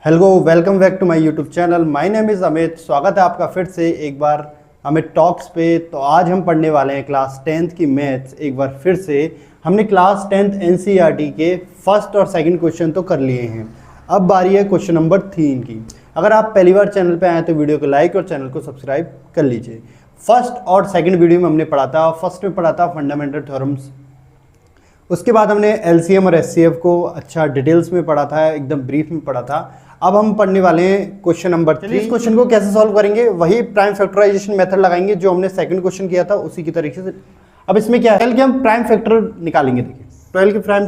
Hello, welcome back to my YouTube channel. My name is Amit. स्वागत है आपका फिर से एक बार अमित टॉक्स पे। तो आज हम पढ़ने वाले हैं क्लास 10th की मैथ्स। एक बार फिर से हमने क्लास 10th एनसीईआरटी के फर्स्ट और सेकंड क्वेश्चन तो कर लिए हैं। अब बारी है क्वेश्चन नंबर 3 की। अगर आप पहली बार चैनल पे आए तो वीडियो को लाइक और चैनल को सब्सक्राइब कर लीजिए। फर्स्ट और सेकेंड वीडियो में हमने पढ़ा था, फर्स्ट में पढ़ा था फंडामेंटल थ्योरम्स, उसके बाद हमने एलसीएम और एचसीएफ को अच्छा डिटेल्स में पढ़ा था, एकदम ब्रीफ में पढ़ा था। अब हम पढ़ने वाले हैं क्वेश्चन नंबर 3। इस क्वेश्चन को कैसे सॉल्व करेंगे, वही प्राइम फैक्टराइजेशन मेथड लगाएंगे जो हमने सेकंड क्वेश्चन किया था, उसी की तरीके से। अब इसमें क्या है, 12 के हम प्राइम फैक्टर निकालेंगे। देखिए 12 के प्राइम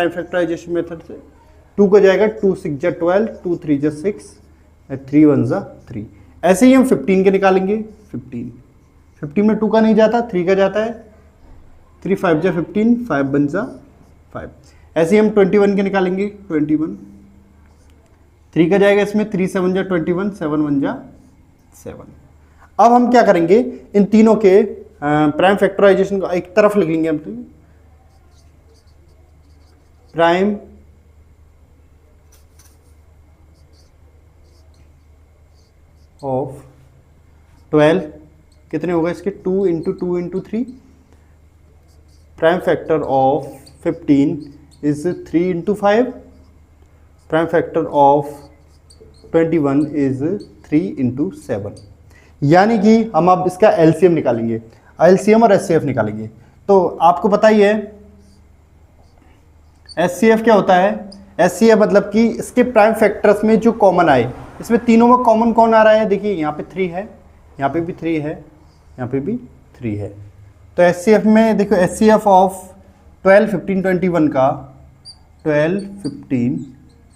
फैक्टराइजेशन मेथड से 2 को जाएगा 2 6 जा 12, 2 3 जा 6, 3 1 जा 3। ऐसे ही हम 15 के निकालेंगे। 15 में 2 का नहीं जाता, 3 का जाता है। 3 5 जा 15, 5 1 जा 5। ऐसे ही हम 21 के निकालेंगे। 21 3 का जाएगा इसमें, 3 7 जा 21, 7 1 जा 7। अब हम क्या करेंगे, इन तीनों के प्राइम फैक्टराइजेशन को एक तरफ लिख लेंगे हम। तो प्राइम ऑफ 12 कितने होगा इसके, 2 into 2 into 3। Prime factor of 15 is 3 into 5। Prime factor of 21 is 3 into 7। यानी कि हम अब इसका एलसीएम निकालेंगे, एलसीएम और एचसीएफ निकालेंगे। तो आपको पता ही है एचसीएफ क्या होता है। एचसीएफ मतलब कि इसके प्राइम फैक्टर्स में जो कॉमन आए, इसमें तीनों में कॉमन कौन आ रहा है। देखिए यहाँ पे 3 है, यहाँ पे भी 3 है, यहाँ पे भी 3 है। तो एचसीएफ में देखो, एचसीएफ ऑफ 12 15 21 का 12 15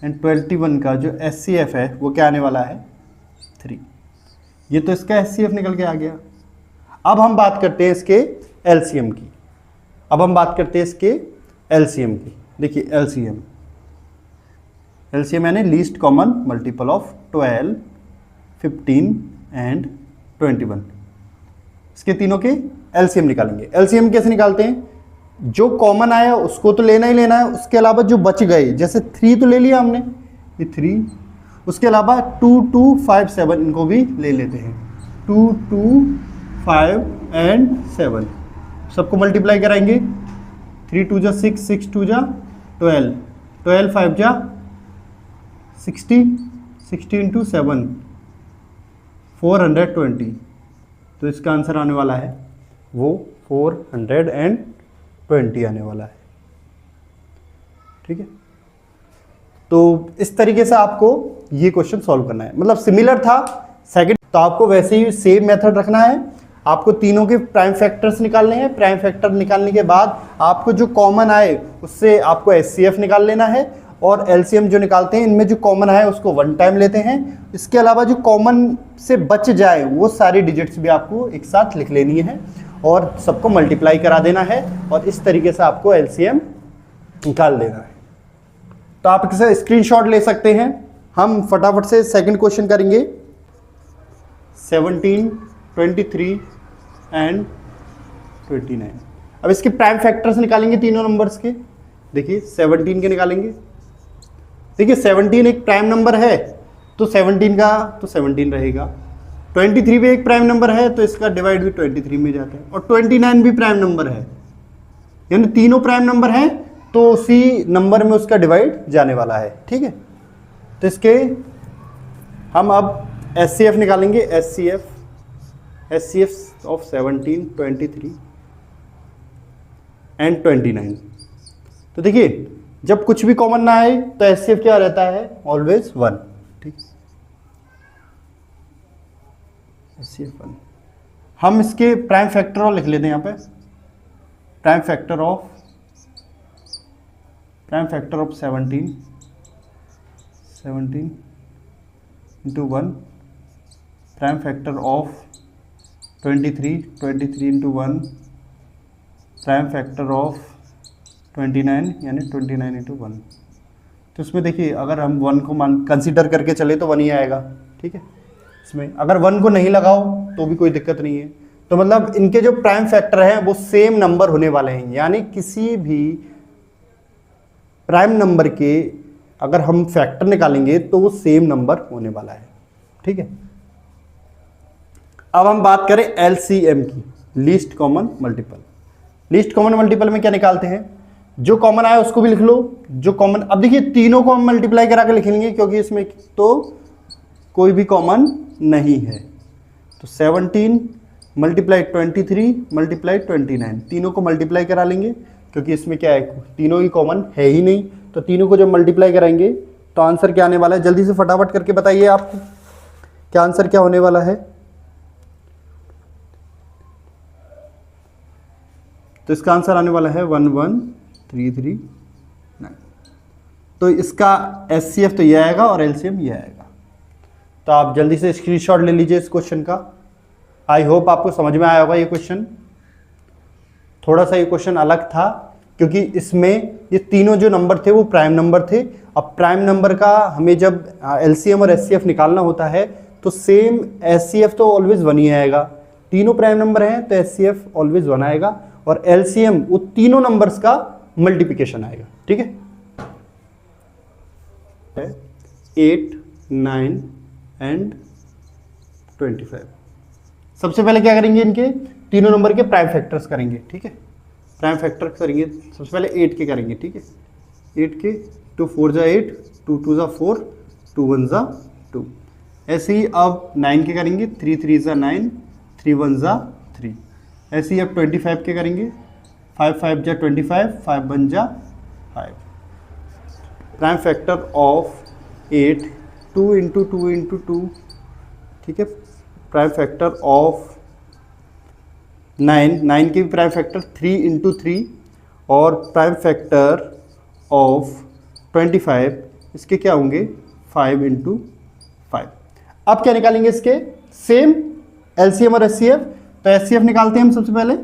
एंड 21 का जो एचसीएफ है वो क्या आने वाला है, 3। ये तो इसका एचसीएफ निकल के आ गया। अब हम बात करते हैं इसके एलसीएम की। देखिए एलसीएम यानी least common multiple of 12 15 and 21। इसके तीनों के एलसीएम निकालेंगे। एलसीएम कैसे निकालते हैं, जो कॉमन आया उसको तो लेना ही लेना है, उसके अलावा जो बच गए, जैसे 3 तो ले लिया हमने, ये 3, उसके अलावा 2 2 5 7 इनको भी ले लेते हैं। 2 2 5 एंड 7 सबको मल्टीप्लाई कराएंगे। 3 2 जा 6, 6 2 जा 12, 12 5 जा 60, 60 इंटू 7 420। तो इसका आंसर आने वाला है वो 420 आने वाला है। ठीक है, तो इस तरीके से आपको ये क्वेश्चन सॉल्व करना है। मतलब सिमिलर था सेकंड, तो आपको वैसे ही सेम मेथड रखना है। आपको तीनों के प्राइम फैक्टर्स निकालने हैं। प्राइम फैक्टर निकालने के बाद आपको जो कॉमन आए उससे आपको एचसीएफ निकाल लेना है, और एलसीएम जो निकालते हैं इनमें जो कॉमन है उसको 1 टाइम लेते हैं। इसके अलावा जो कॉमन से बच जाए वो सारी डिजिट्स भी आपको एक साथ लिख लेनी है और सबको मल्टीप्लाई करा देना है, और इस तरीके से आपको एलसीएम निकाल देना है। तो आप इसे स्क्रीनशॉट ले सकते हैं। हम फटाफट से सेकंड क्वेश्चन करेंगे। 17 23 एंड 29। अब इसके प्राइम फैक्टर्स निकालेंगे तीनों नंबर्स के। देखिए 17 के निकालेंगे। देखिए 17 एक प्राइम नंबर है तो 17 का तो 17 रहेगा। 23 भी एक प्राइम नंबर है तो इसका डिवाइड भी 23 में जाता है, और 29 भी प्राइम नंबर है, यानी तीनों प्राइम नंबर हैं तो उसी नंबर में उसका डिवाइड जाने वाला है। ठीक है, तो इसके हम अब एचसीएफ निकालेंगे। HCF of 17 23 and 29। तो देखिए जब कुछ भी कॉमन ना आए तो एचसीएफ क्या रहता है, ऑलवेज 1। ठीक, एचसीएफ 1। हम इसके प्राइम फैक्टर और लिख लेते हैं यहाँ पे। Prime factor of 17 into 1। Prime factor of 23 into 1। Prime factor of 29 यानी 29 इंटू 1। तो इसमें देखिए अगर हम 1 को कंसीडर करके चले तो 1 ही आएगा। ठीक है, इसमें अगर 1 को नहीं लगाओ तो भी कोई दिक्कत नहीं है। तो मतलब इनके जो प्राइम फैक्टर हैं वो सेम नंबर होने वाले हैं, यानी किसी भी प्राइम नंबर के अगर हम फैक्टर निकालेंगे तो वो सेम नंबर होने वाला है। ठीक है, अब हम बात करें एलसीएम की, least common multiple. Least common multiple में क्या निकालते हैं, जो कॉमन आया उसको भी लिख लो, जो कॉमन, अब देखिए तीनों को हम मल्टीप्लाई करा के लिखेंगे क्योंकि इसमें तो कोई भी कॉमन नहीं है। तो 17 मल्टीप्लाई 23 मल्टीप्लाई 29, तीनों को मल्टीप्लाई करा लेंगे क्योंकि इसमें क्या है, तीनों ही कॉमन है ही नहीं। तो तीनों को जब मल्टीप्लाई कराएंगे तो आंसर क्या आने वाला है, जल्दी से फटाफट करके बताइए आपको क्या आंसर क्या होने वाला है। तो इसका आंसर आने वाला है 11339। तो इसका एचसीएफ तो ये आएगा और एलसीएम ये आएगा। तो आप जल्दी से स्क्रीनशॉट ले लीजिए इस क्वेश्चन का। आई होप आपको समझ में आया होगा ये क्वेश्चन। थोड़ा सा ये क्वेश्चन अलग था क्योंकि इसमें ये तीनों जो नंबर थे वो प्राइम नंबर थे। अब प्राइम नंबर का हमें जब एलसीएम और एचसीएफ निकालना होता है तो सेम एचसीएफ तो ऑलवेज 1 ही आएगा, तीनों प्राइम नंबर हैं तो एचसीएफ ऑलवेज 1 आएगा और एलसीएम वो तीनों नंबर्स का मल्टीप्लिकेशन आएगा। ठीक है, 8, 9 एंड 25। सबसे पहले क्या करेंगे, इनके तीनों नंबर के प्राइम फैक्टर्स करेंगे। ठीक है, प्राइम फैक्टर करेंगे, सबसे पहले 8 के करेंगे। ठीक है, 8 के 2 4 जा 8, 2 2 जा 4, 2 1 जा 2। ऐसे ही अब 9 के करेंगे, 3 3 जा 9, 3 1 जा 3। ऐसे ही अब 25 के करेंगे, 5 5 जा 25, 5 1 जा 5। Prime factor of 8, 2 into 2 into 2। ठीक है, प्राइम फैक्टर ऑफ 9 के भी प्राइम फैक्टर 3 इंटू 3 और प्राइम फैक्टर ऑफ 25 इसके क्या होंगे 5 इंटू 5। अब क्या निकालेंगे इसके, सेम एलसीएम और एचसीएफ। तो एचसीएफ निकालते हैं हम सबसे पहले।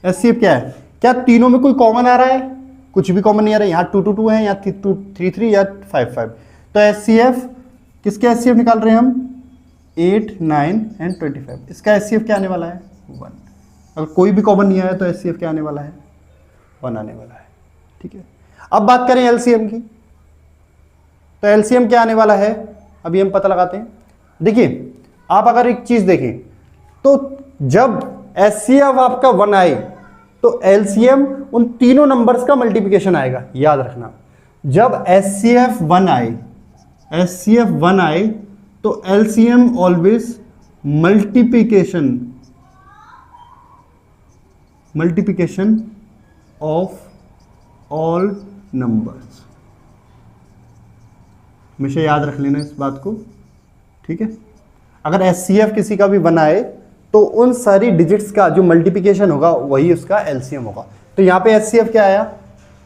एचसीएफ क्या है, क्या तीनों में कोई कॉमन आ रहा है, कुछ भी कॉमन नहीं आ रहा है। यहाँ 2 2 2 है, यहाँ 3 3 या 5 5। तो एचसीएफ, किसके एचसीएफ निकाल रहे हैं हम, 8 9 एंड 25। इसका एचसीएफ क्या आने वाला है 1। अगर कोई भी कॉमन नहीं आया तो एचसीएफ क्या आने वाला है 1 आने वाला है। ठीक है, अब बात करें एलसीएम की। तो एलसीएम क्या आने वाला है अभी हम पता लगाते हैं। देखिए आप अगर एक चीज देखें तो जब एचसीएफ आपका 1 आए तो एलसीएम उन तीनों नंबर्स का मल्टीप्लिकेशन आएगा। याद रखना, जब एचसीएफ 1 आए तो LCM always multiplication of all numbers. हमेशा याद रख लेना इस बात को। ठीक है, अगर एचसीएफ किसी का भी 1 आए तो उन सारी डिजिट्स का जो मल्टीप्लिकेशन होगा वही उसका एलसीएम होगा। तो यहाँ पे एचसीएफ क्या आया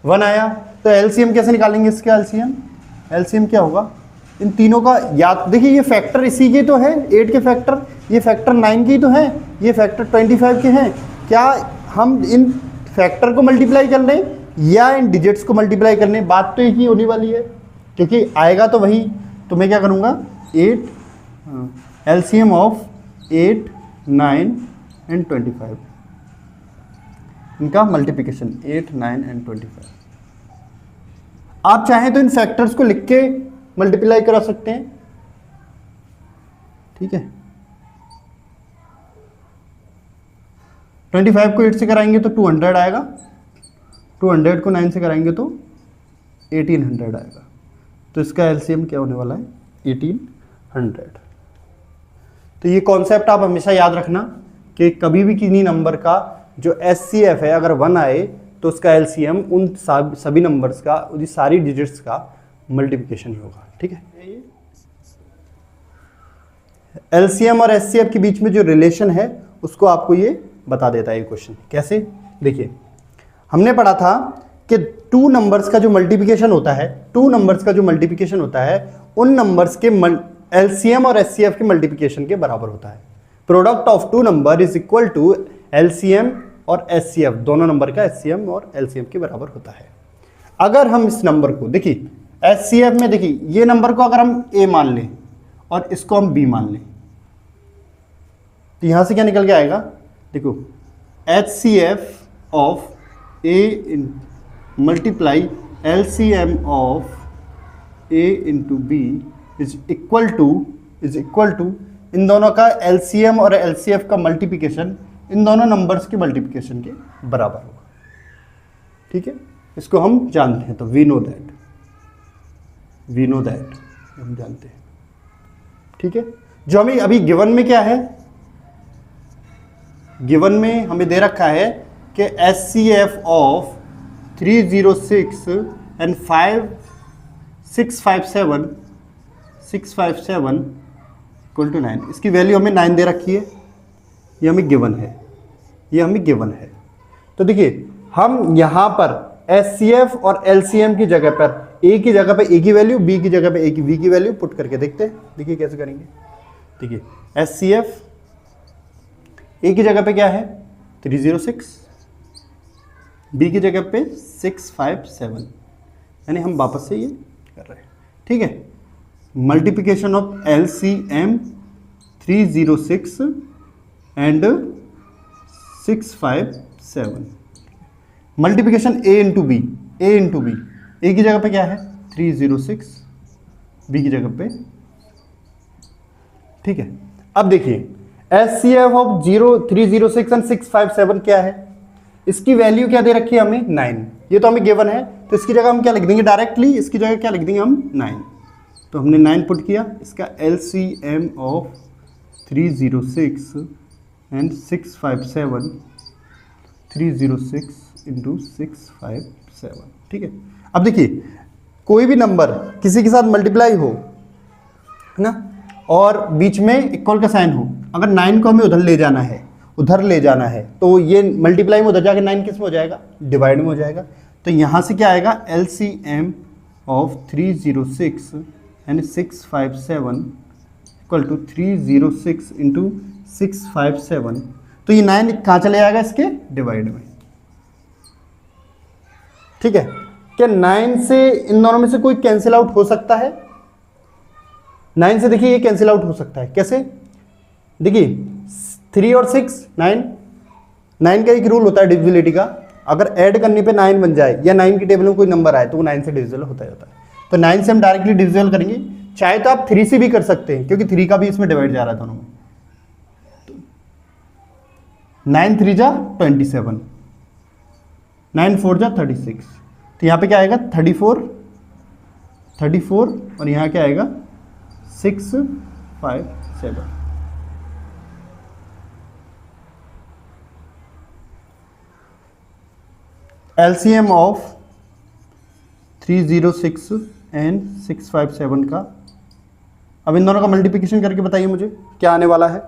1 आया, तो एलसीएम कैसे निकालेंगे इसका एलसीएम क्या होगा, इन तीनों का। याद देखिए ये फैक्टर इसी के तो है, 8 के फैक्टर, ये फैक्टर 9 के ही तो है, ये फैक्टर 25 के हैं। क्या हम इन फैक्टर को मल्टीप्लाई कर लें या इन डिजिट्स को मल्टीप्लाई कर लें, बात तो एक ही होने वाली है क्योंकि आएगा तो वही। तो मैं क्या करूँगा 8 एलसीएम ऑफ 8 9 एंड 25, इनका मल्टीप्लिकेशन 8 9 एंड 25। आप चाहें तो इन फैक्टर्स को लिख के मल्टीप्लाई करा सकते हैं। ठीक है, 25 को 8 से कराएंगे तो 200 आएगा, 200 को 9 से कराएंगे तो 1800 आएगा। तो इसका एलसीएम क्या होने वाला है 1800। तो ये कॉन्सेप्ट आप हमेशा याद रखना कि कभी भी किसी नंबर का जो एचसीएफ है अगर 1 आए तो उसका एलसीएम उन सभी नंबर्स का, उन सारी डिजिट्स का मल्टीप्लिकेशन ही होगा। ठीक है, एलसीएम और एचसीएफ के बीच में जो रिलेशन है उसको आपको ये बता देता है ये क्वेश्चन। कैसे, देखिए हमने पढ़ा था कि 2 नंबर्स का जो मल्टीप्लिकेशन होता है, 2 नंबर्स का जो मल्टीप्लिकेशन होता है उन नंबर्स के एलसीएम और एचसीएफ के मल्टीप्लिकेशन के बराबर होता है। Product of 2 number is equal to LCM और एचसीएफ, दोनों नंबर का एचसीएम और एलसीएम के बराबर होता है। अगर हम इस नंबर को देखिए एचसीएफ में, देखिए ये नंबर को अगर हम ए मान लें और इसको हम बी मान लें तो यहां से क्या निकल के आएगा, देखो HCF of A multiply LCM of a into B is equal to इन दोनों का LCM और LCF का मल्टीप्लिकेशन इन दोनों नंबर्स के मल्टीप्लिकेशन के बराबर होगा। ठीक है, इसको हम जानते हैं, तो वी नो दैट हम जानते हैं। ठीक है, जो हमें अभी गिवन में क्या है, गिवन में हमें दे रखा है कि HCF of 306 and 657 equal to 9, इसकी वैल्यू हमें 9 दे रखी है, ये हमें गिवन है, तो देखिए हम यहाँ पर HCF और LCM की जगह पर A की जगह पे A की वैल्यू, B की जगह पे A की V की वैल्यू पुट करके देखते हैं। देखिए कैसे करेंगे। देखिए HCF A की जगह पे क्या है 306, B की जगह पे 657, यानी हम वापस से ये कर रहे हैं। ठीक है, multiplication of LCM 306 and 657, multiplication A into B, A की जगह पे क्या है 306, B की जगह पे। ठीक है, अब देखिए HCF ऑफ 306 एंड 657 क्या है, इसकी वैल्यू क्या दे रखी है हमें 9, ये तो हमें गिवन है, तो इसकी जगह हम क्या लिख देंगे डायरेक्टली, इसकी जगह क्या लिख देंगे हम 9, तो हमने 9 पुट किया। इसका LCM ऑफ 306 एंड 657, 306 इंटू 657। ठीक है, अब देखिए कोई भी नंबर किसी के साथ मल्टीप्लाई हो, है ना, और बीच में इक्वल का साइन हो, अगर 9 को हमें उधर ले जाना है, तो ये मल्टीप्लाई में उधर जाके 9 किस में हो जाएगा, डिवाइड में हो जाएगा। तो यहाँ से क्या आएगा LCM of 306 and 657 equal to 306 into 657, तो ये 9 कहाँ चले जाएगा, इसके डिवाइड में। ठीक है, क्या 9 से इन दोनों में से कोई कैंसिल आउट हो सकता है, 9 से देखिए ये कैंसिल आउट हो सकता है, कैसे, देखिए 3 और 6 9 का एक रूल होता है डिविजिबिलिटी का, अगर ऐड करने पे 9 बन जाए या 9 की टेबल में कोई नंबर आए तो वो 9 से डिविजिबल होता है। तो 9 से हम डायरेक्टली डिविजिबल करेंगे, चाहे तो आप 3 से भी कर सकते हैं, क्योंकि 3 का भी इसमें डिवाइड जा रहा है दोनों में। 9 3 जा 27, 9 4 जा 36, तो यहाँ पे क्या आएगा 34 और यहाँ क्या आएगा 657। LCM ऑफ 306 एंड 657 का, अब इन दोनों का मल्टीप्लिकेशन करके बताइए मुझे क्या आने वाला है।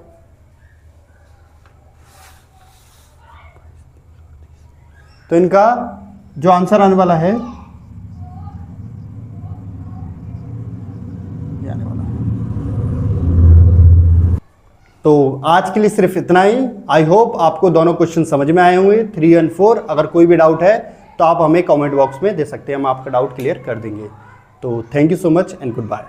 तो इनका जो आंसर आने वाला है, ये आने वाला है। तो आज के लिए सिर्फ इतना ही। आई होप आपको दोनों क्वेश्चन समझ में आए होंगे 3 और 4। अगर कोई भी डाउट है तो आप हमें कमेंट बॉक्स में दे सकते हैं, हम आपका डाउट क्लियर कर देंगे। तो thank you so much and good bye.